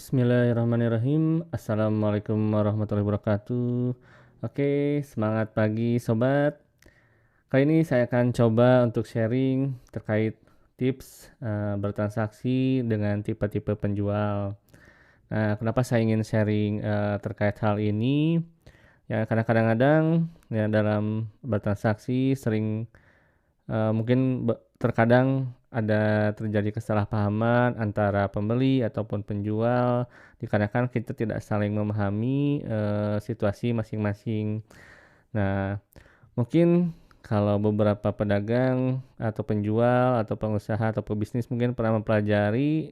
Bismillahirrahmanirrahim. Assalamualaikum warahmatullahi wabarakatuh. Oke, semangat pagi sobat. Kali ini saya akan coba untuk sharing terkait tips bertransaksi dengan tipe-tipe penjual. Nah, kenapa saya ingin sharing terkait hal ini? Ya, karena kadang-kadang ya dalam bertransaksi sering mungkin terkadang ada terjadi kesalahpahaman antara pembeli ataupun penjual, dikarenakan kita tidak saling memahami, situasi masing-masing. Nah, mungkin kalau beberapa pedagang atau penjual atau pengusaha atau pebisnis mungkin pernah mempelajari,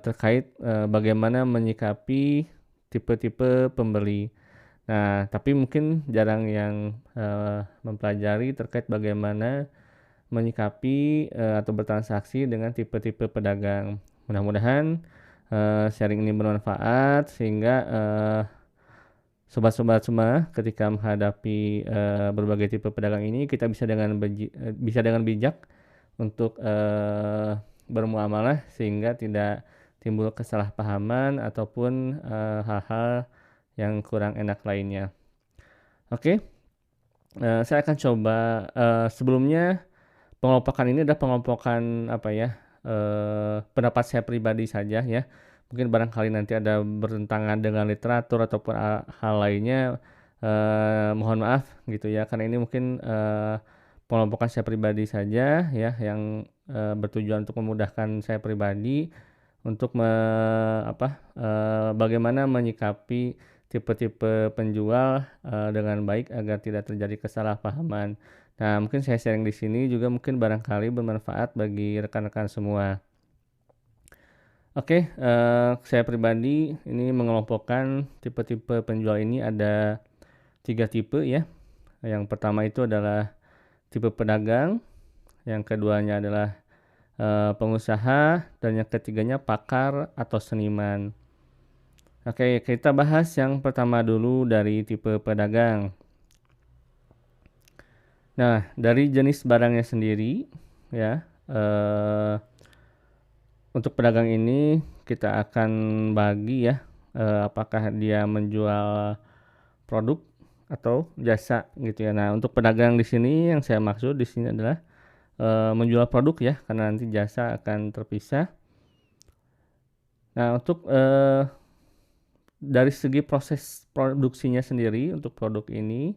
terkait, bagaimana menyikapi tipe-tipe pembeli. Nah, tapi mungkin jarang yang, mempelajari terkait bagaimana menyikapi, atau bertransaksi dengan tipe-tipe pedagang. Mudah-mudahan, sharing ini bermanfaat sehingga, sobat-sobat semua ketika menghadapi, berbagai tipe pedagang ini kita bisa dengan bijak untuk, bermuamalah sehingga tidak timbul kesalahpahaman ataupun, hal-hal yang kurang enak lainnya. Oke, saya akan coba, sebelumnya pengelompokan ini adalah pengelompokan apa ya, pendapat saya pribadi saja ya. Mungkin barangkali nanti ada bertentangan dengan literatur ataupun hal lainnya, mohon maaf gitu ya, karena ini mungkin, pengelompokan saya pribadi saja ya, yang, bertujuan untuk memudahkan saya pribadi untuk bagaimana menyikapi tipe-tipe penjual, dengan baik agar tidak terjadi kesalahpahaman. Nah, mungkin saya sharing di sini juga mungkin barangkali bermanfaat bagi rekan-rekan semua. Oke, saya pribadi ini mengelompokkan tipe-tipe penjual ini ada 3 tipe ya. Yang pertama itu adalah tipe pedagang, yang keduanya adalah, pengusaha, dan yang ketiganya pakar atau seniman. Oke, kita bahas yang pertama dulu dari tipe pedagang. Nah, dari jenis barangnya sendiri ya, untuk pedagang ini kita akan bagi ya, apakah dia menjual produk atau jasa gitu ya. Nah, untuk pedagang di sini yang saya maksud di sini adalah, menjual produk ya, karena nanti jasa akan terpisah. Nah, untuk, dari segi proses produksinya sendiri untuk produk ini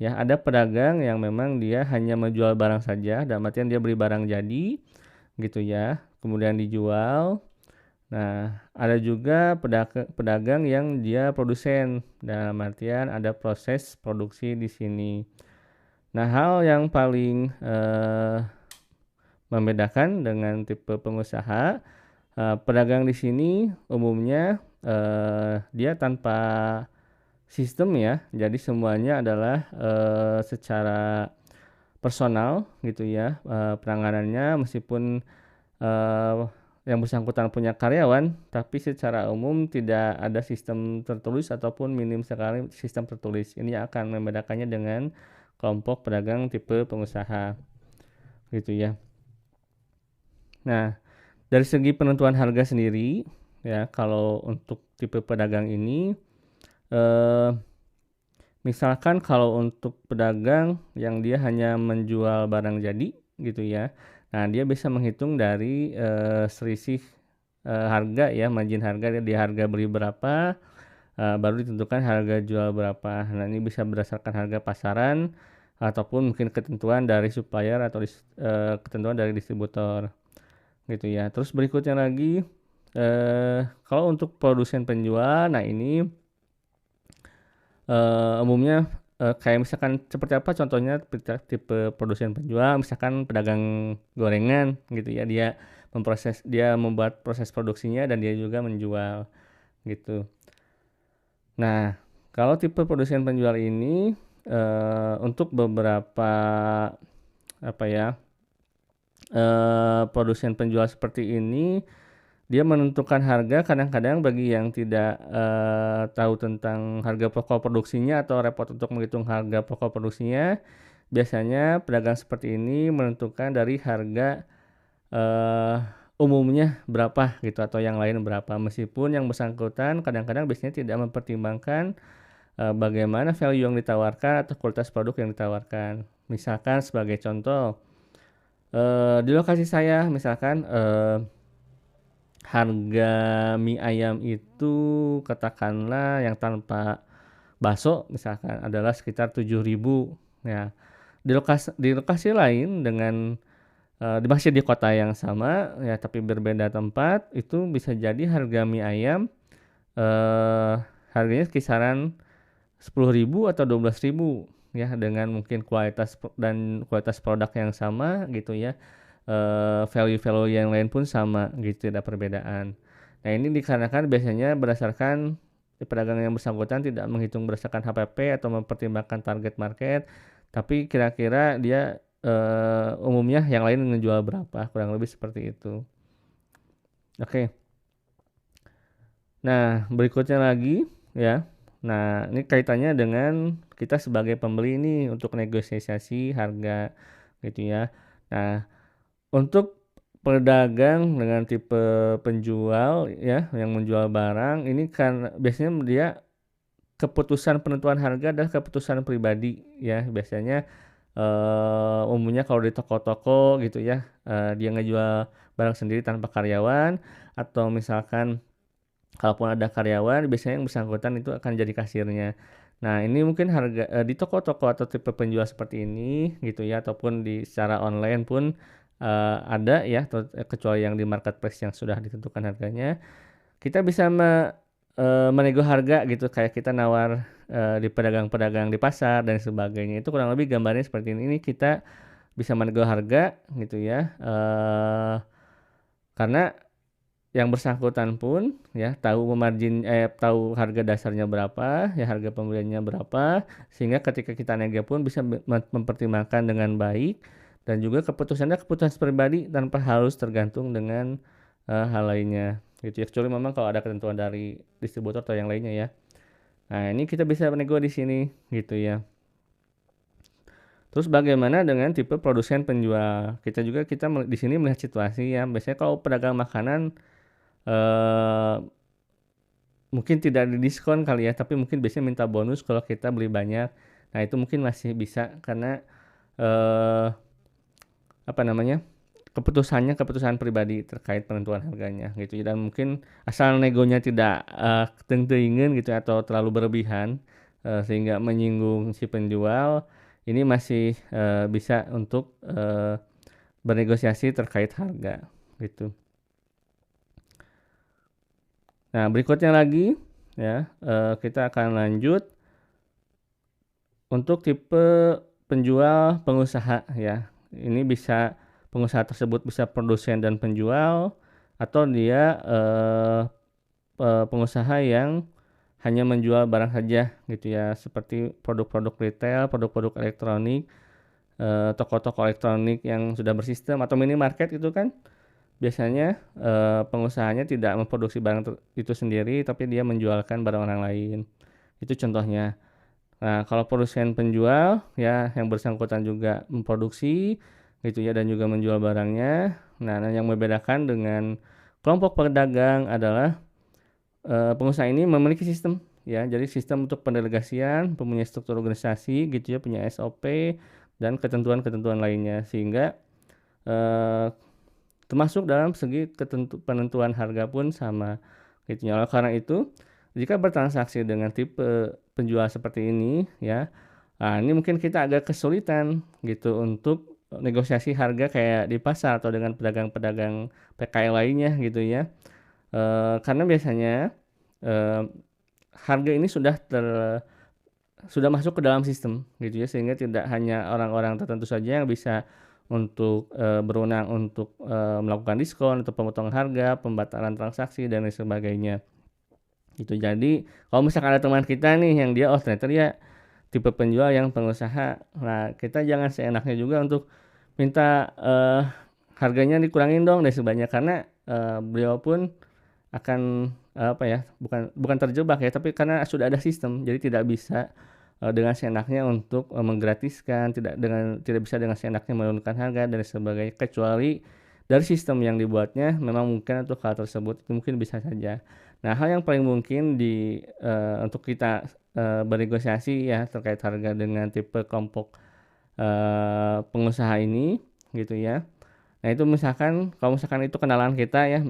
ya, ada pedagang yang memang dia hanya menjual barang saja, dalam artian dia beli barang jadi gitu ya, kemudian dijual. Nah, ada juga pedagang yang dia produsen, dalam artian ada proses produksi di sini. Nah, hal yang paling, membedakan dengan tipe pengusaha, pedagang di sini umumnya, dia tanpa sistem ya, jadi semuanya adalah, secara personal gitu ya, penanganannya meskipun, yang bersangkutan punya karyawan, tapi secara umum tidak ada sistem tertulis ataupun minim sekali sistem tertulis. Ini akan membedakannya dengan kelompok pedagang tipe pengusaha, gitu ya. Nah, dari segi penentuan harga sendiri ya, kalau untuk tipe pedagang ini, misalkan kalau untuk pedagang yang dia hanya menjual barang jadi gitu ya, nah dia bisa menghitung dari, selisih, harga ya, margin harga di harga beli berapa, baru ditentukan harga jual berapa. Nah, ini bisa berdasarkan harga pasaran ataupun mungkin ketentuan dari supplier atau ketentuan dari distributor gitu ya. Terus berikutnya lagi, kalau untuk produsen penjual, nah ini, umumnya, kayak misalkan seperti apa contohnya tipe produsen penjual, misalkan pedagang gorengan gitu ya, dia membuat proses produksinya dan dia juga menjual gitu. Nah, kalau tipe produsen penjual ini, untuk beberapa apa ya, produsen penjual seperti ini dia menentukan harga kadang-kadang bagi yang tidak, tahu tentang harga pokok produksinya atau repot untuk menghitung harga pokok produksinya, biasanya pedagang seperti ini menentukan dari harga, umumnya berapa gitu atau yang lain berapa, meskipun yang bersangkutan kadang-kadang biasanya tidak mempertimbangkan bagaimana value yang ditawarkan atau kualitas produk yang ditawarkan. Misalkan sebagai contoh, di lokasi saya misalkan harga mie ayam itu katakanlah yang tanpa bakso misalkan adalah sekitar 7.000. Ya, di lokasi lain dengan masih di kota yang sama ya tapi berbeda tempat, itu bisa jadi harga mie ayam eh, harganya kisaran 10.000 atau 12.000 ya, dengan mungkin dan kualitas produk yang sama gitu ya. Value-value yang lain pun sama gitu, tidak perbedaan. Nah, ini dikarenakan biasanya berdasarkan pedagang yang bersangkutan tidak menghitung berdasarkan HPP atau mempertimbangkan target market, tapi kira-kira dia umumnya yang lain ngejual berapa, kurang lebih seperti itu. Oke. Nah, berikutnya lagi ya. Nah, ini kaitannya dengan kita sebagai pembeli ini untuk negosiasi harga gitu ya. Nah, untuk pedagang dengan tipe penjual ya yang menjual barang ini kan biasanya dia keputusan penentuan harga adalah keputusan pribadi ya. Biasanya umumnya kalau di toko-toko gitu ya, dia ngejual barang sendiri tanpa karyawan, atau misalkan kalaupun ada karyawan biasanya yang bersangkutan itu akan jadi kasirnya. Nah, ini mungkin harga di toko-toko atau tipe penjual seperti ini gitu ya, ataupun di secara online pun ada ya, kecuali yang di marketplace yang sudah ditentukan harganya. Kita bisa menego harga gitu, kayak kita nawar di pedagang-pedagang di pasar dan sebagainya. Itu kurang lebih gambarnya seperti ini. Ini kita bisa menego harga gitu ya. Karena yang bersangkutan pun ya tahu harga dasarnya berapa, ya harga pembeliannya berapa, sehingga ketika kita nego pun bisa mempertimbangkan dengan baik, dan juga keputusannya keputusan pribadi tanpa harus tergantung dengan hal lainnya gitu ya, kecuali memang kalau ada ketentuan dari distributor atau yang lainnya ya. Nah, ini kita bisa menego di sini gitu ya. Terus bagaimana dengan tipe produsen penjual? Kita di sini melihat situasi ya. Biasanya kalau pedagang makanan eh, mungkin tidak didiskon kali ya, tapi mungkin biasanya minta bonus kalau kita beli banyak. Nah, itu mungkin masih bisa karena eh, apa namanya, keputusan pribadi terkait penentuan harganya gitu ya. Dan mungkin asal negonya tidak teuing-teuingeun gitu atau terlalu berlebihan sehingga menyinggung si penjual, ini masih bisa untuk bernegosiasi terkait harga gitu. Nah, berikutnya lagi ya, kita akan lanjut untuk tipe penjual pengusaha ya. Ini pengusaha tersebut bisa produsen dan penjual, atau dia pengusaha yang hanya menjual barang saja gitu ya, seperti produk-produk retail, produk-produk elektronik, toko-toko elektronik yang sudah bersistem atau minimarket itu kan biasanya pengusahanya tidak memproduksi barang itu sendiri, tapi dia menjualkan barang orang lain. Itu contohnya. Nah, kalau produsen penjual ya yang bersangkutan juga memproduksi gitu ya dan juga menjual barangnya. Nah, yang membedakan dengan kelompok pedagang adalah pengusaha ini memiliki sistem ya. Jadi sistem untuk pendelegasian, mempunyai struktur organisasi gitu ya, punya SOP dan ketentuan-ketentuan lainnya, sehingga eh, termasuk dalam segi penentuan harga pun sama gitu ya. Karena itu jika bertransaksi dengan tipe penjual seperti ini ya, nah ini mungkin kita agak kesulitan gitu untuk negosiasi harga kayak di pasar atau dengan pedagang-pedagang PKL lainnya gitu ya. Karena biasanya eh, harga ini sudah masuk ke dalam sistem gitu ya, sehingga tidak hanya orang-orang tertentu saja yang bisa untuk berwenang untuk melakukan diskon atau pemotongan harga, pembatalan transaksi dan lain sebagainya. Itu jadi kalau misalkan ada teman kita nih yang dia ternyata dia tipe penjual yang pengusaha, nah kita jangan seenaknya juga untuk minta harganya dikurangin dong dan sebagainya, karena beliau pun akan apa ya, bukan terjebak ya, tapi karena sudah ada sistem, jadi tidak bisa dengan seenaknya untuk menggratiskan, tidak bisa dengan seenaknya menurunkan harga dan sebagainya, kecuali dari sistem yang dibuatnya memang mungkin untuk hal tersebut itu mungkin bisa saja. Nah, hal yang paling mungkin untuk kita bernegosiasi ya terkait harga dengan tipe kelompok pengusaha ini gitu ya. Nah, itu misalkan kalau misalkan itu kenalan kita ya,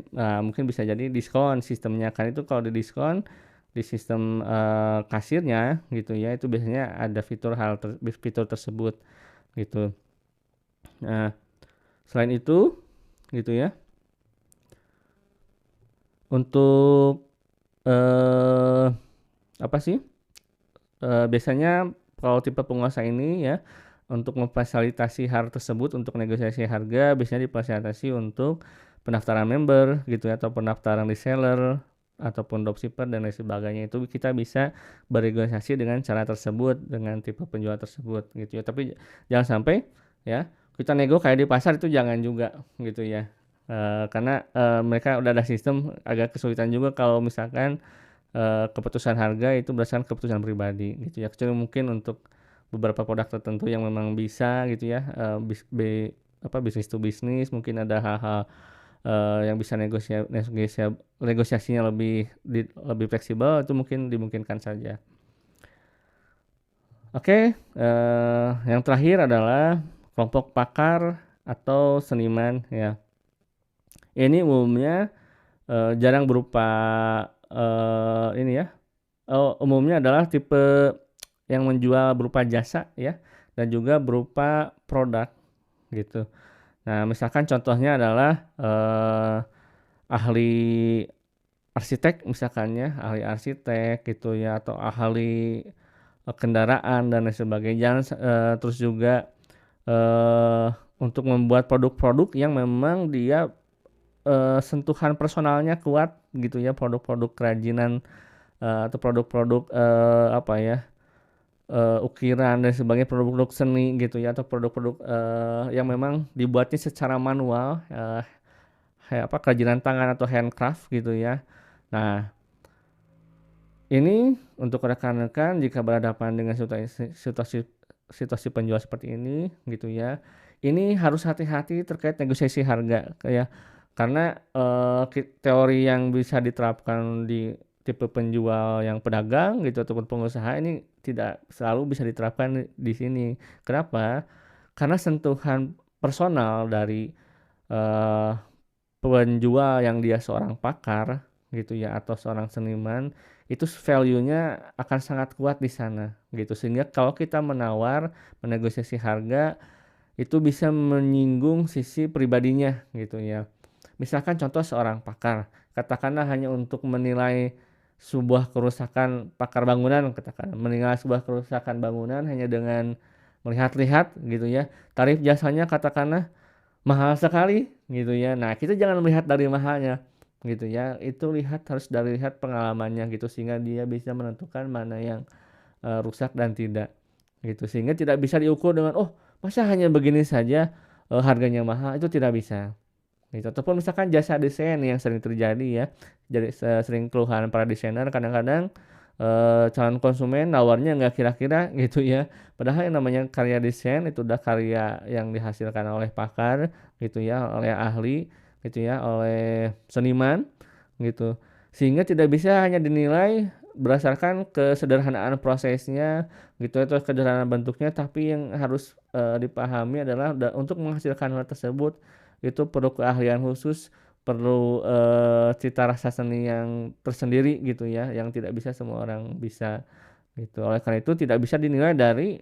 mungkin bisa jadi diskon sistemnya. Kan itu kalau di diskon di sistem kasirnya gitu ya, itu biasanya ada fitur tersebut gitu. Nah, selain itu gitu ya, untuk eh apa sih? Biasanya kalau tipe penguasa ini ya, untuk memfasilitasi hal tersebut untuk negosiasi harga biasanya difasilitasi untuk pendaftaran member gitu ya, atau pendaftaran reseller ataupun dropshipper dan lain sebagainya. Itu kita bisa bernegosiasi dengan cara tersebut dengan tipe penjual tersebut gitu ya. Tapi jangan sampai ya kita nego kayak di pasar, itu jangan juga gitu ya. Karena mereka udah ada sistem, agak kesulitan juga kalau misalkan keputusan harga itu berdasarkan keputusan pribadi gitu ya, kecuali mungkin untuk beberapa produk tertentu yang memang bisa gitu ya, bisnis to bisnis, mungkin ada hal-hal yang bisa negosiasinya lebih fleksibel, itu mungkin dimungkinkan saja. Oke, yang terakhir adalah kelompok pakar atau seniman ya. Ini umumnya jarang berupa ini ya. Umumnya adalah tipe yang menjual berupa jasa ya, dan juga berupa produk gitu. Nah, misalkan contohnya adalah ahli arsitek misalkannya, ahli arsitek gitu ya, atau ahli kendaraan dan lain sebagainya. Terus juga untuk membuat produk-produk yang memang dia sentuhan personalnya kuat gitu ya, produk-produk kerajinan atau produk-produk apa ya, ukiran dan sebagainya, produk-produk seni gitu ya, atau produk-produk yang memang dibuatnya secara manual, kerajinan tangan atau handcraft gitu ya. Nah, ini untuk rekan-rekan jika berhadapan dengan situasi penjual seperti ini gitu ya, ini harus hati-hati terkait negosiasi harga ya, karena teori yang bisa diterapkan di tipe penjual yang pedagang gitu ataupun pengusaha ini tidak selalu bisa diterapkan di sini. Kenapa? Karena sentuhan personal dari eh, penjual yang dia seorang pakar gitu ya, atau seorang seniman, itu value-nya akan sangat kuat di sana gitu, sehingga kalau kita menegosiasi harga itu bisa menyinggung sisi pribadinya gitu ya. Misalkan contoh seorang pakar, katakanlah hanya untuk menilai sebuah kerusakan, pakar bangunan katakan menilai sebuah kerusakan bangunan hanya dengan melihat-lihat gitu ya, tarif jasanya katakanlah mahal sekali gitu ya. Nah, kita jangan melihat dari mahalnya gitu ya. Itu lihat pengalamannya gitu, sehingga dia bisa menentukan mana yang rusak dan tidak gitu. Sehingga tidak bisa diukur dengan oh, masa hanya begini saja harganya mahal, itu tidak bisa. Gitu. Ataupun misalkan jasa desain yang sering terjadi ya. Jadi sering keluhan para desainer, kadang-kadang calon konsumen nawarnya nggak kira-kira gitu ya. Padahal yang namanya karya desain itu udah karya yang dihasilkan oleh pakar gitu ya, oleh ahli gitu ya, oleh seniman gitu. Sehingga tidak bisa hanya dinilai berdasarkan kesederhanaan prosesnya gitu atau kesederhanaan bentuknya, tapi yang harus dipahami adalah untuk menghasilkan hal tersebut itu perlu keahlian khusus, perlu cita rasa seni yang tersendiri gitu ya, yang tidak bisa semua orang bisa gitu. Oleh karena itu tidak bisa dinilai dari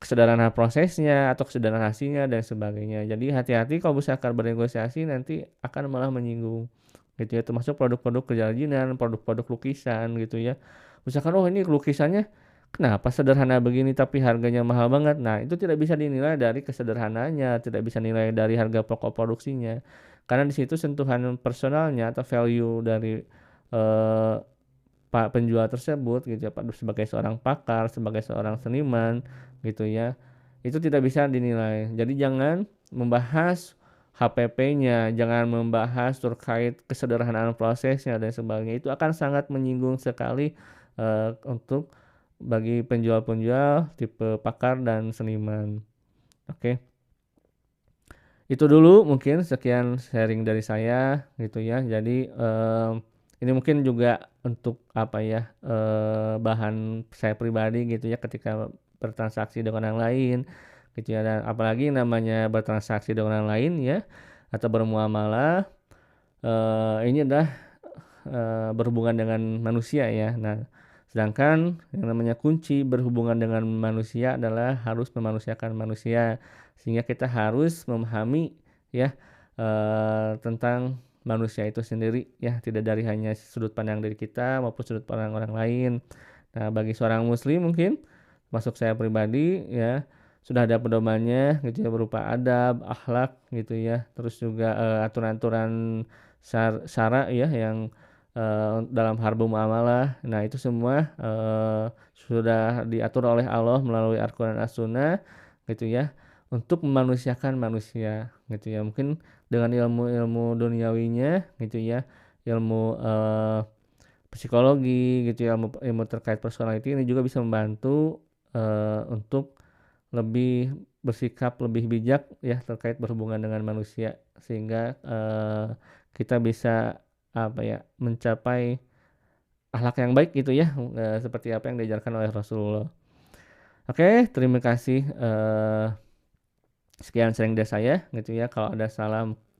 kesederhanaan prosesnya atau kesederhanaan hasilnya dan sebagainya. Jadi hati-hati kalau misalkan bernegosiasi nanti akan malah menyinggung gitu ya, termasuk produk-produk kerajinan, produk-produk lukisan gitu ya. Misalkan oh ini lukisannya kenapa sederhana begini tapi harganya mahal banget. Nah, itu tidak bisa dinilai dari kesederhananya, tidak bisa nilai dari harga pokok produksinya. Karena di situ sentuhan personalnya atau value dari eh, pak penjual tersebut gitu ya, Pak, sebagai seorang pakar, sebagai seorang seniman gitu ya. Itu tidak bisa dinilai. Jadi jangan membahas HPP-nya, jangan membahas terkait kesederhanaan prosesnya dan sebagainya. Itu akan sangat menyinggung sekali untuk bagi penjual-penjual tipe pakar dan seniman. Oke. Itu dulu mungkin sekian sharing dari saya gitu ya. Jadi ini mungkin juga untuk apa ya, bahan saya pribadi gitu ya ketika bertransaksi dengan orang lain gitu ya, dan apalagi namanya bertransaksi dengan orang lain ya atau bermuamalah, ini adalah berhubungan dengan manusia ya. Nah, sedangkan yang namanya kunci berhubungan dengan manusia adalah harus memanusiakan manusia, sehingga kita harus memahami ya tentang manusia itu sendiri ya, tidak dari hanya sudut pandang diri kita maupun sudut pandang orang lain. Nah, bagi seorang muslim mungkin masuk saya pribadi ya sudah ada pedomannya gitu ya, berupa adab, akhlak gitu ya, terus juga aturan-aturan syara ya yang dalam harbu muamalah. Nah, itu semua sudah diatur oleh Allah melalui Al-Quran As-Sunnah gitu ya, untuk memanusiakan manusia gitu ya. Mungkin dengan ilmu-ilmu duniawinya gitu ya, ilmu psikologi gitu ya, ilmu, ilmu terkait personality ini juga bisa membantu untuk lebih bersikap lebih bijak ya terkait berhubungan dengan manusia, sehingga kita bisa apa ya, mencapai akhlak yang baik gitu ya, seperti apa yang diajarkan oleh Rasulullah. Oke, terima kasih, sekian sharing dari saya gitu ya. Kalau ada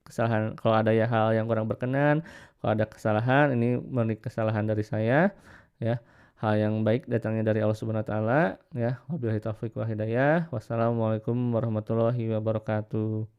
kesalahan, kalau ada ya hal yang kurang berkenan, kalau ada kesalahan, ini murni kesalahan dari saya ya. Hal yang baik datangnya dari Allah Subhanahu wa taala ya. Wabillahi taufiq wal hidayah. Wassalamualaikum warahmatullahi wabarakatuh.